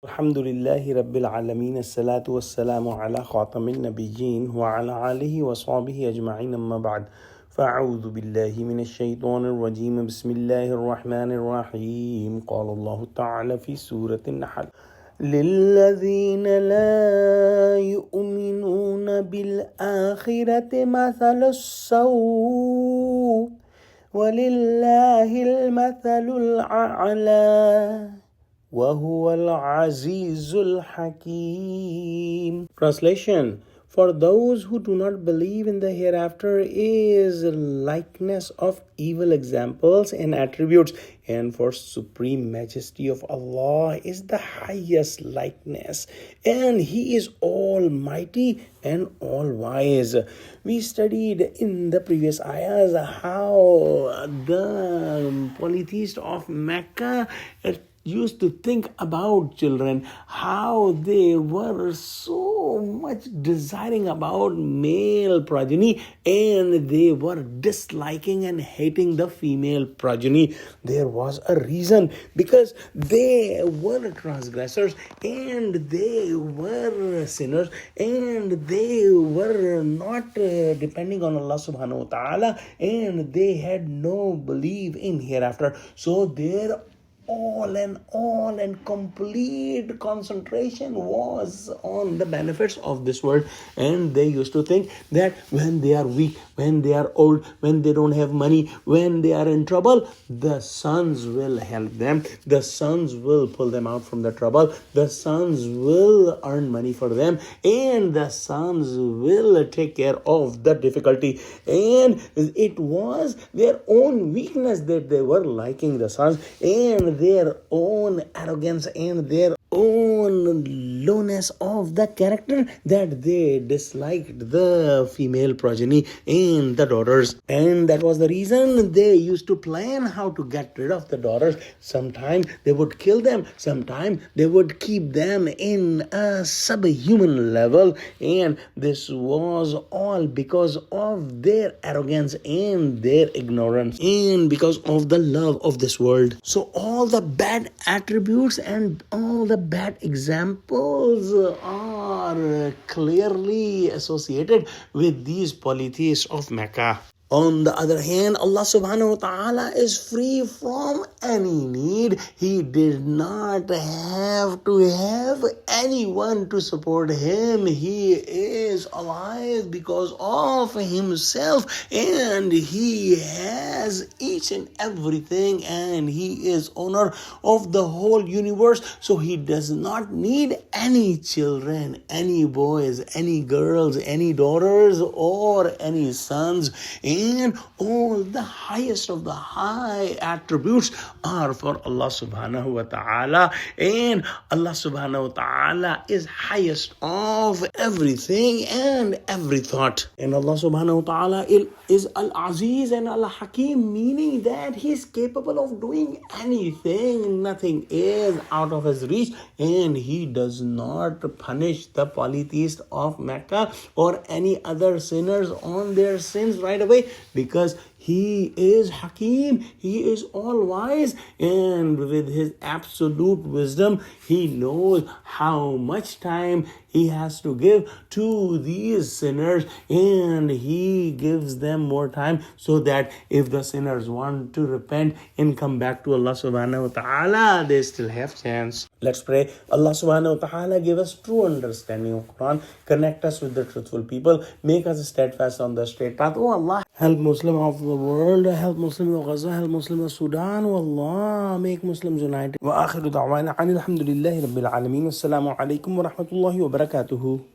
Alhamdulillahi Rabbil Alameen, As-salatu was-salamu ala khatamin nabiyyin wa ala alihi wa sahbihi ajma'in, amma ba'd. فأعوذ بالله من الشيطان الرجيم بسم الله الرحمن الرحيم قال الله تعالى في سورة النحل للذين لا يؤمنون بالآخرة مثل السوء ولله المثل الأعلى وَهُوَ الْعَزِيزُ الْحَكِيمُ. Translation: For those who do not believe in the hereafter is likeness of evil examples and attributes, and for supreme majesty of Allah is the highest likeness, and He is almighty and all wise. We studied in the previous ayahs how the polytheists of Mecca used to think about children, how they were so much desiring about male progeny and they were disliking and hating the female progeny. There was a reason, because they were transgressors and they were sinners and they were not depending on Allah subhanahu wa ta'ala, and they had no belief in hereafter. So their all and complete concentration was on the benefits of this world, and they used to think that when they are weak, when they are old, when they don't have money, when they are in trouble, the sons will help them, the sons will pull them out from the trouble, the sons will earn money for them, and the sons will take care of the difficulty. And it was their own weakness that they were liking the sons, and their own arrogance and their own lowness of the character that they disliked the female progeny and the daughters. And that was the reason they used to plan how to get rid of the daughters. Sometimes they would kill them, sometimes they would keep them in a subhuman level, and this was all because of their arrogance and their ignorance and because of the love of this world. So all the bad attributes and all the bad examples are clearly associated with these polytheists of Mecca. On the other hand, Allah subhanahu wa ta'ala is free from any need. He did not have to have anyone to support him. He is alive because of himself, and he has each and everything, and he is owner of the whole universe. So he does not need any children, any boys, any girls, any daughters, or any sons. And all the highest of the high attributes are for Allah subhanahu wa ta'ala, and Allah subhanahu wa ta'ala is highest of everything and every thought. And Allah subhanahu wa ta'ala is Al-Aziz and Al-Hakim, meaning that He is capable of doing anything. Nothing is out of His reach, and He does not punish the polytheists of Mecca or any other sinners on their sins right away, because He is Hakim, He is all-wise, and with His absolute wisdom, He knows how much time He has to give to these sinners, and He gives them more time so that if the sinners want to repent and come back to Allah subhanahu wa ta'ala, they still have chance. Let's pray. Allah subhanahu wa ta'ala give us true understanding of Quran, connect us with the truthful people, make us steadfast on the straight path. Oh Allah, help Muslim of the world, help Muslim of Gaza, help Muslim of Sudan. Oh Allah, make Muslims united. Wa akhiru da'wana alhamdulillahi rabbil alameen. Assalamu alaikum wa rahmatullahi wa barakatuhu.